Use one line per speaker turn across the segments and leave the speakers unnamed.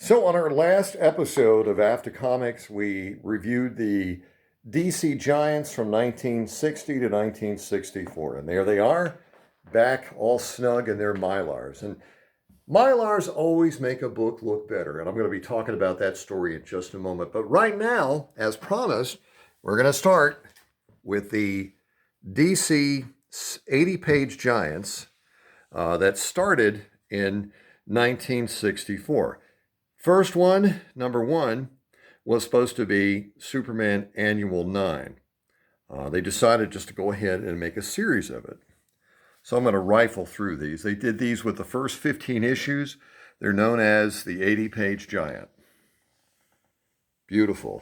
So on our last episode of After Comics, we reviewed the DC Giants from 1960 to 1964. And there they are, back all snug in their Mylars. And Mylars always make a book look better. And I'm going to be talking about that story in just a moment. But right now, as promised, we're going to start with the DC 80-page Giants that started in 1964. First one, number one, was supposed to be Superman Annual 9. They decided just to go ahead and make a series of it. So I'm going to rifle through these. They did these with the first 15 issues. They're known as the 80-page Giant. Beautiful.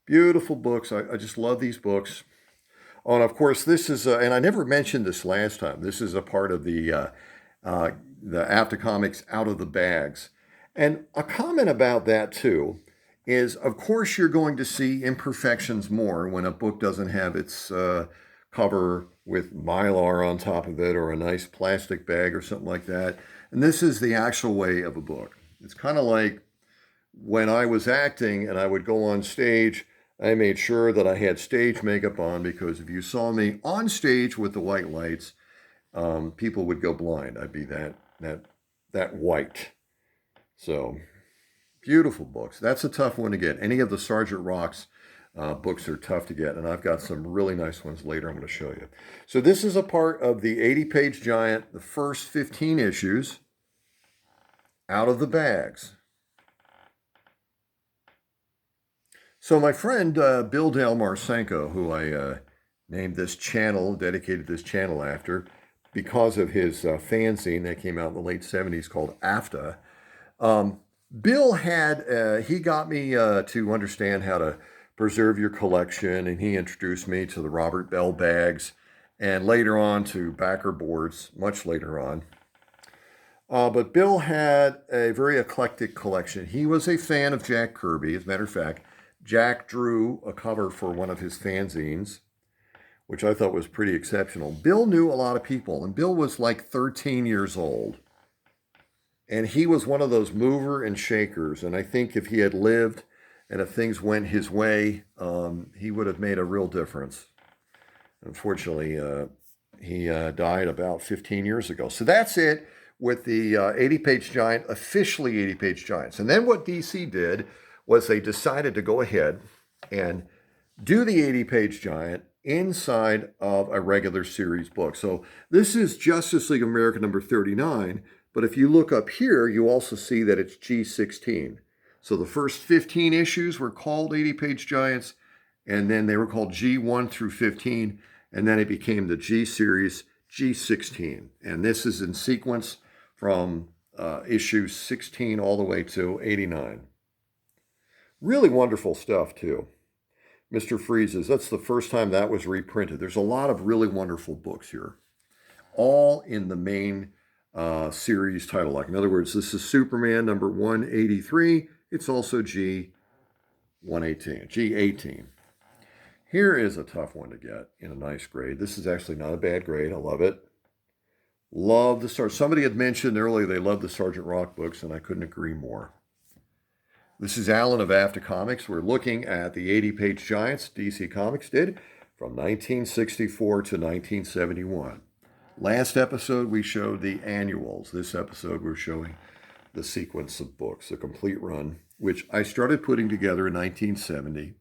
Beautiful books. I just love these books. Oh, and of course, this is, and I never mentioned this last time, this is a part of the After Comics Out of the Bags. And a comment about that, too, is, of course, you're going to see imperfections more when a book doesn't have its cover with Mylar on top of it or a nice plastic bag or something like that. And this is the actual way of a book. It's kind of like when I was acting and I would go on stage, I made sure that I had stage makeup on, because if you saw me on stage with the white lights, people would go blind. I'd be that white. So, beautiful books. That's a tough one to get. Any of the Sergeant Rock's books are tough to get, and I've got some really nice ones later I'm going to show you. So this is a part of the 80-page Giant, the first 15 issues, Out of the Bags. So my friend Bill Del Marcenko, who I named this channel, dedicated this channel after, because of his fanzine that came out in the late 70s called AFTA. Bill he got me to understand how to preserve your collection, and he introduced me to the Robert Bell bags, and later on to backer boards, much later on. But Bill had a very eclectic collection. He was a fan of Jack Kirby. As a matter of fact, Jack drew a cover for one of his fanzines, which I thought was pretty exceptional. Bill knew a lot of people, and Bill was like 13 years old. And he was one of those mover and shakers. And I think if he had lived and if things went his way, he would have made a real difference. Unfortunately, he died about 15 years ago. So that's it with the 80-page Giant, officially 80-page Giants. And then what DC did was they decided to go ahead and do the 80-page Giant inside of a regular series book. So this is Justice League of America number 39. But if you look up here, you also see that it's G16. So the first 15 issues were called 80-page Giants, and then they were called G1 through 15, and then it became the G series, G16. And this is in sequence from issue 16 all the way to 89. Really wonderful stuff, too. Mr. Freeze's, that's the first time that was reprinted. There's a lot of really wonderful books here, all in the main series title. Like, in other words, this is Superman number 183. It's also G118, G18. Here is a tough one to get in a nice grade. This is actually not a bad grade. I love it. Love the start. Somebody had mentioned earlier they loved the Sergeant Rock books, and I couldn't agree more. This is Alan of After Comics. We're looking at the 80-page Giants DC Comics did from 1964 to 1971. Last episode, we showed the annuals. This episode, we're showing the sequence of books, the complete run, which I started putting together in 1970.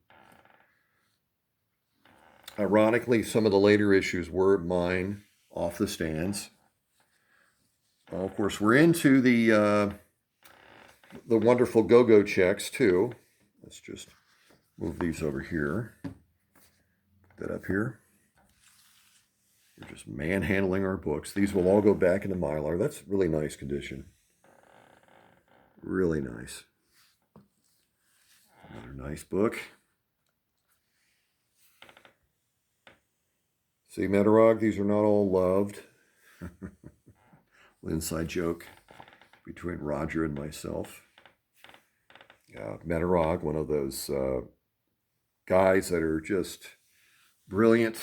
Ironically, some of the later issues were mine off the stands. Of course, we're into the wonderful go-go checks, too. Let's just move these over here. Put that up here. We're just manhandling our books. These will all go back into Mylar. That's really nice condition. Really nice. Another nice book. See, Metarog, these are not all loved. Inside joke between Roger and myself. Metarog, one of those guys that are just brilliant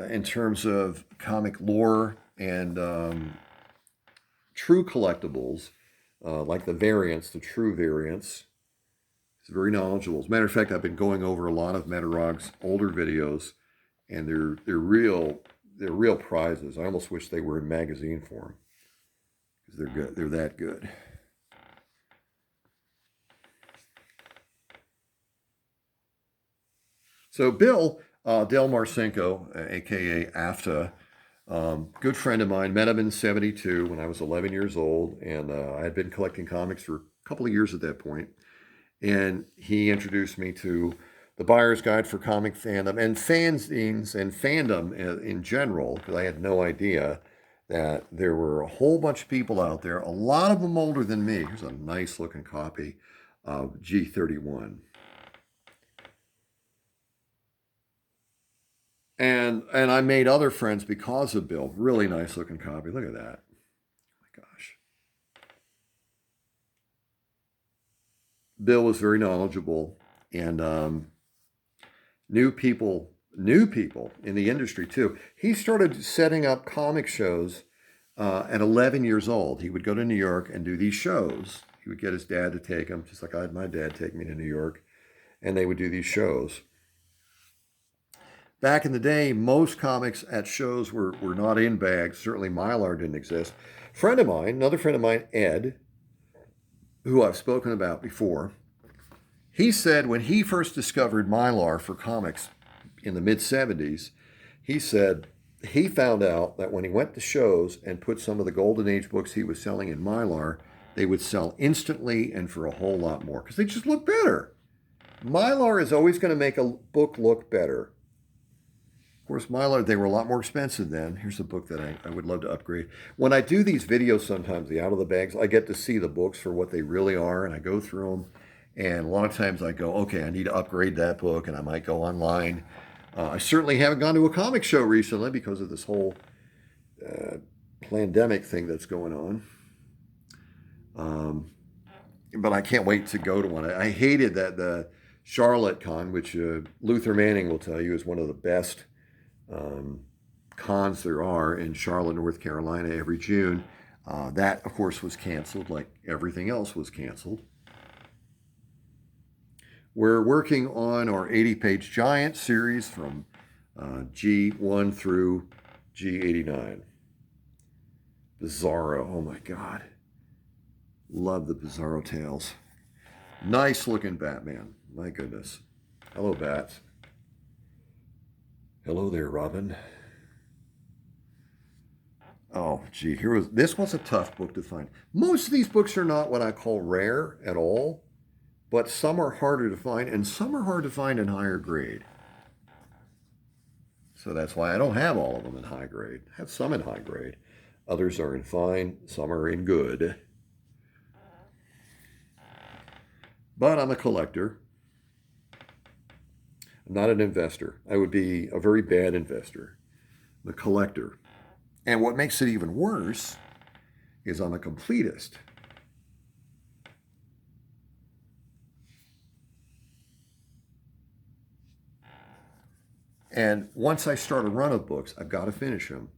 in terms of comic lore and true collectibles. like the variants, the true variants. He's very knowledgeable. As a matter of fact, I've been going over a lot of Metarog's older videos, and they're real prizes. I almost wish they were in magazine form because they're good. They're that good. So Bill Del Marcinko, aka AFTA, good friend of mine, met him in '72 when I was 11 years old, and I had been collecting comics for a couple of years at that point. And he introduced me to the Buyer's Guide for Comic Fandom and fanzines and fandom in general, because I had no idea that there were a whole bunch of people out there, a lot of them older than me. Here's a nice looking copy of G31. And I made other friends because of Bill. Really nice looking copy. Look at that. Oh my gosh. Bill was very knowledgeable, and new people in the industry too. He started setting up comic shows at 11 years old. He would go to New York and do these shows. He would get his dad to take him, just like I had my dad take me to New York, and they would do these shows. Back in the day, most comics at shows were not in bags. Certainly Mylar didn't exist. Another friend of mine, Ed, who I've spoken about before, he said when he first discovered Mylar for comics in the mid-'70s, he said he found out that when he went to shows and put some of the Golden Age books he was selling in Mylar, they would sell instantly and for a whole lot more because they just look better. Mylar is always going to make a book look better. Of course, Mylar, they were a lot more expensive then. Here's a book that I would love to upgrade. When I do these videos sometimes, the out of the bags, I get to see the books for what they really are, and I go through them. And a lot of times I go, okay, I need to upgrade that book, and I might go online. I certainly haven't gone to a comic show recently because of this whole pandemic thing that's going on. But I can't wait to go to one. I hated that the Charlotte Con, which Luther Manning will tell you is one of the best cons there are in Charlotte, North Carolina every June. That, of course, was canceled like everything else was canceled. We're working on our 80-page giant series from G1 through G89. Bizarro, oh my God. Love the Bizarro tales. Nice looking Batman, my goodness. Hello, Bats. Hello there, Robin. Oh, gee, this was a tough book to find. Most of these books are not what I call rare at all, but some are harder to find, and some are hard to find in higher grade. So that's why I don't have all of them in high grade. I have some in high grade. Others are in fine, some are in good. But I'm a collector. I'm not an investor. I would be a very bad investor. I'm a collector. And what makes it even worse is I'm a completest. And once I start a run of books, I've got to finish them.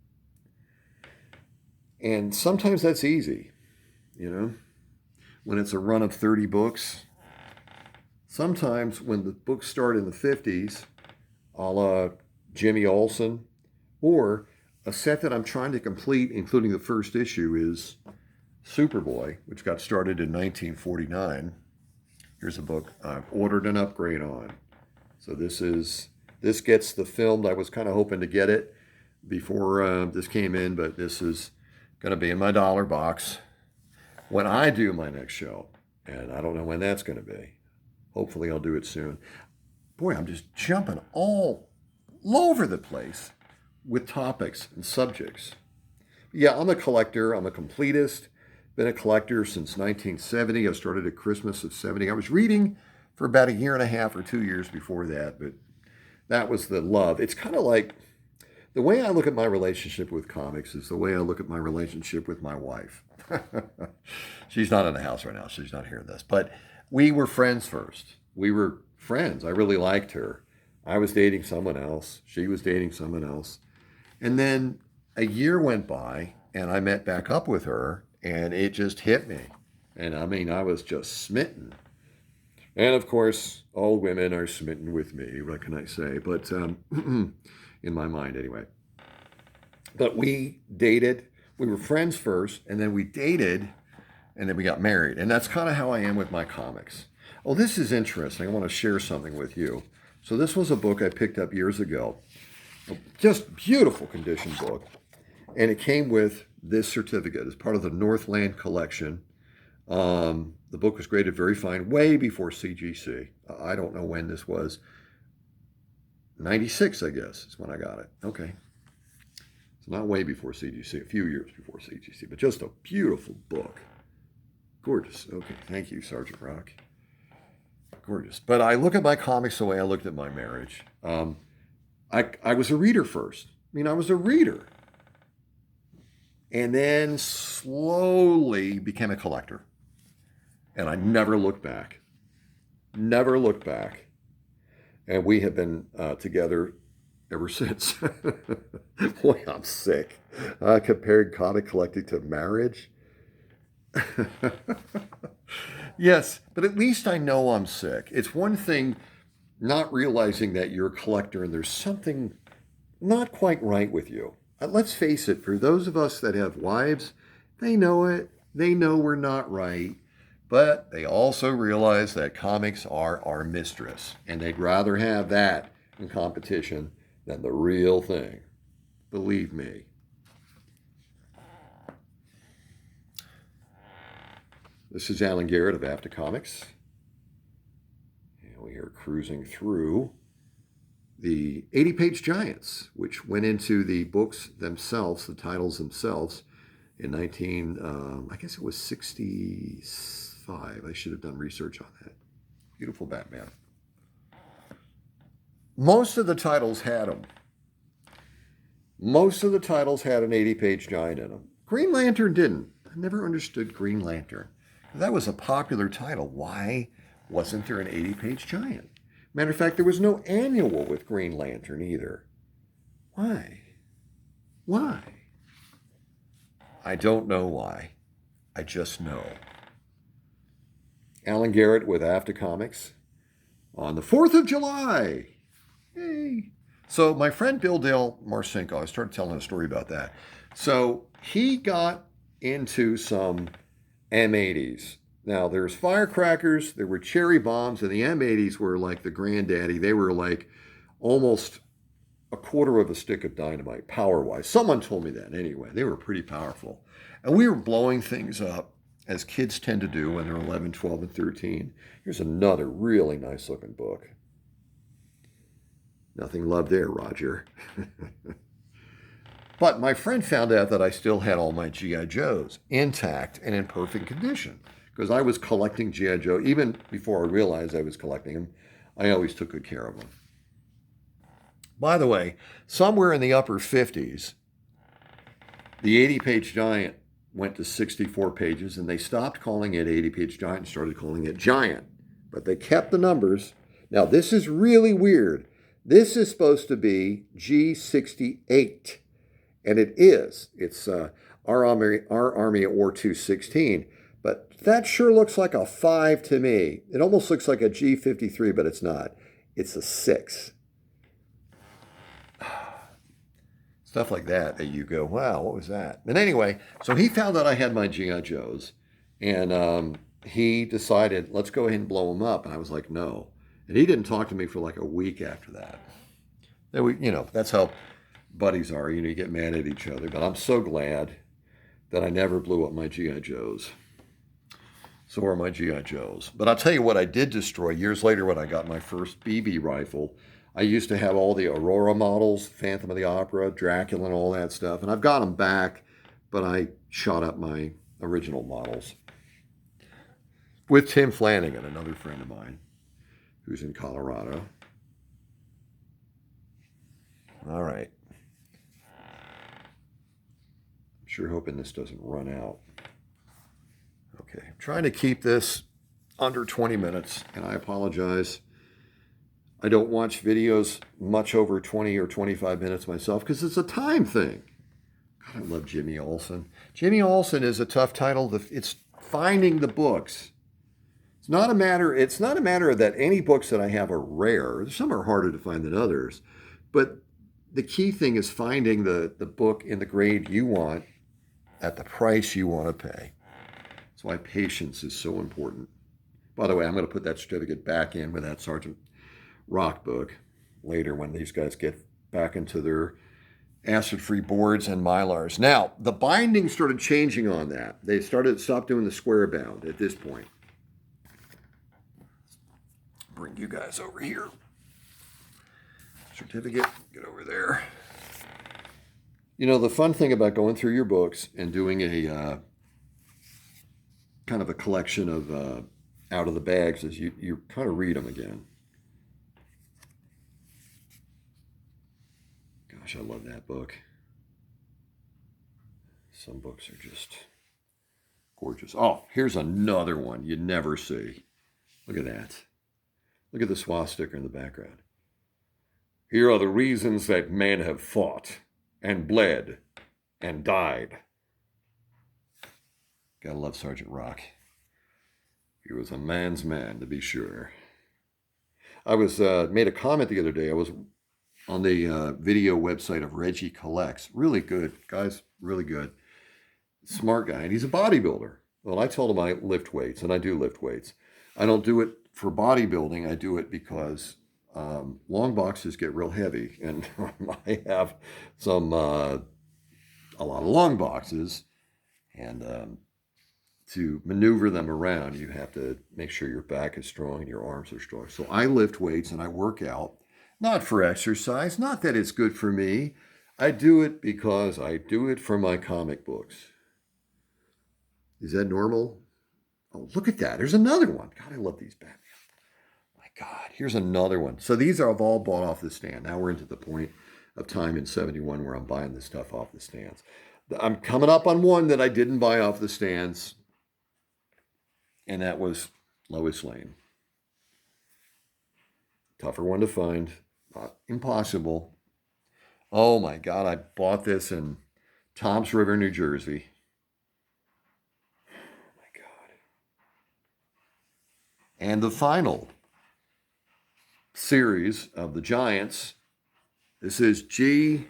And sometimes that's easy, you know, when it's a run of 30 books. Sometimes when the books start in the 50s, a la Jimmy Olsen, or a set that I'm trying to complete, including the first issue, is Superboy, which got started in 1949. Here's a book I've ordered an upgrade on. So this gets the film. I was kind of hoping to get it before this came in, but this is going to be in my dollar box when I do my next show. And I don't know when that's going to be. Hopefully I'll do it soon. Boy, I'm just jumping all over the place with topics and subjects. Yeah, I'm a collector. I'm a completist. Been a collector since 1970. I started at Christmas of 70. I was reading for about a year and a half or 2 years before that, but that was the love. It's kind of like the way I look at my relationship with comics is the way I look at my relationship with my wife. She's not in the house right now. She's not hearing this. But we were friends first. We were friends. I really liked her. I was dating someone else. She was dating someone else. And then a year went by and I met back up with her and it just hit me. And I mean, I was just smitten. And of course, all women are smitten with me, what can I say? But in my mind, anyway. But we dated. We were friends first, and then we dated, and then we got married. And that's kind of how I am with my comics. Oh, this is interesting. I want to share something with you. So this was a book I picked up years ago. Just beautiful condition book. And it came with this certificate as part of the Northland collection. The book was graded very fine, way before CGC. I don't know when this was. 96, I guess, is when I got it. Okay. It's not way before CGC, a few years before CGC, but just a beautiful book. Gorgeous. Okay, thank you, Sergeant Rock. Gorgeous. But I look at my comics the way I looked at my marriage. I was a reader first. I mean, I was a reader. And then slowly became a collector. And I never looked back. Never looked back. And we have been together ever since. Boy, I'm sick. Comparing comic collecting to marriage. Yes, but at least I know I'm sick. It's one thing not realizing that you're a collector and there's something not quite right with you. Let's face it, for those of us that have wives, they know it. They know we're not right. But they also realize that comics are our mistress, and they'd rather have that in competition than the real thing. Believe me. This is Alan Garrett of After Comics. And we are cruising through the 80-page giants, which went into the books themselves, the titles themselves, in I guess it was 65. I should have done research on that. Beautiful Batman. Most of the titles had them. Most of the titles had an 80-page giant in them. Green Lantern didn't. I never understood Green Lantern. That was a popular title. Why wasn't there an 80-page giant? Matter of fact, there was no annual with Green Lantern either. Why? Why? I don't know why. I just know. Alan Garrett with After Comics on the 4th of July. Yay. So my friend Bill Dale Marcinko, I started telling a story about that. So he got into some M80s. Now there's firecrackers, there were cherry bombs, and the M80s were like the granddaddy. They were like almost a quarter of a stick of dynamite, power-wise. Someone told me that anyway. They were pretty powerful. And we were blowing things up, as kids tend to do when they're 11, 12, and 13. Here's another really nice-looking book. Nothing love there, Roger. But my friend found out that I still had all my G.I. Joes intact and in perfect condition, because I was collecting G.I. Joe. Even before I realized I was collecting them, I always took good care of them. By the way, somewhere in the upper 50s, the 80-page giant went to 64 pages, and they stopped calling it 80-page giant and started calling it giant. But they kept the numbers. Now, this is really weird. This is supposed to be G68, and it is. It's our Army at War 216, but that sure looks like a 5 to me. It almost looks like a G53, but it's not. It's a 6. Stuff like that you go, wow, what was that? And anyway, so he found out I had my G.I. Joes, and he decided, let's go ahead and blow them up. And I was like, no. And he didn't talk to me for like a week after that. Then we, that's how buddies are. You get mad at each other. But I'm so glad that I never blew up my G.I. Joes. So are my G.I. Joes. But I'll tell you what I did destroy years later when I got my first BB rifle. I used to have all the Aurora models, Phantom of the Opera, Dracula, and all that stuff. And I've got them back, but I shot up my original models. With Tim Flanagan, another friend of mine, who's in Colorado. All right. I'm sure hoping this doesn't run out. Okay, I'm trying to keep this under 20 minutes, and I apologize. I don't watch videos much over 20 or 25 minutes myself because it's a time thing. God, I love Jimmy Olsen. Jimmy Olsen is a tough title. It's finding the books. It's not a matter that any books that I have are rare. Some are harder to find than others. But the key thing is finding the book in the grade you want at the price you want to pay. That's why patience is so important. By the way, I'm going to put that certificate back in with that Sergeant Rock book later when these guys get back into their acid-free boards and Mylars. Now, the binding started changing on that. They stopped doing the square bound at this point. Bring you guys over here. Certificate, get over there. You know, the fun thing about going through your books and doing a kind of a collection of out of the bags is you kind of read them again. Gosh, I love that book. Some books are just gorgeous. Oh, here's another one you never see. Look at that. Look at the swastika in the background. Here are the reasons that men have fought and bled and died. Gotta love Sergeant Rock. He was a man's man, to be sure. I was made a comment the other day. I was on the video website of Reggie Collects. Really good, guys, really good. Smart guy, and he's a bodybuilder. Well, I told him I lift weights, and I do lift weights. I don't do it for bodybuilding. I do it because long boxes get real heavy, and I have a lot of long boxes, and to maneuver them around, you have to make sure your back is strong and your arms are strong. So I lift weights and I work out, not for exercise, not that it's good for me. I do it because I do it for my comic books. Is that normal? Oh, look at that. There's another one. God, I love these Batman. My God, here's another one. So these are all bought off the stand. Now we're into the point of time in 71 where I'm buying this stuff off the stands. I'm coming up on one that I didn't buy off the stands, and that was Lois Lane. Tougher one to find. Not impossible. Oh my God, I bought this in Toms River, New Jersey. Oh my God. And the final series of the Giants. This is G89.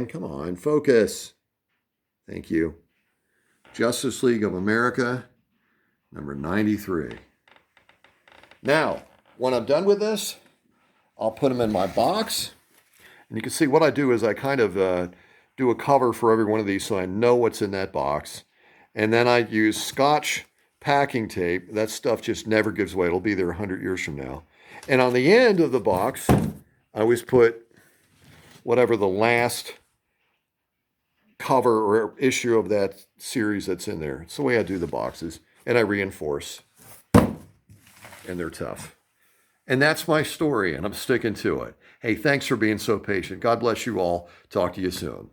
Come on, focus. Thank you. Justice League of America, number 93. Now, when I'm done with this, I'll put them in my box. And you can see what I do is I kind of do a cover for every one of these so I know what's in that box. And then I use Scotch packing tape. That stuff just never gives away. It'll be there 100 years from now. And on the end of the box, I always put whatever the last cover or issue of that series that's in there. It's the way I do the boxes. And I reinforce. And they're tough. And that's my story, and I'm sticking to it. Hey, thanks for being so patient. God bless you all. Talk to you soon.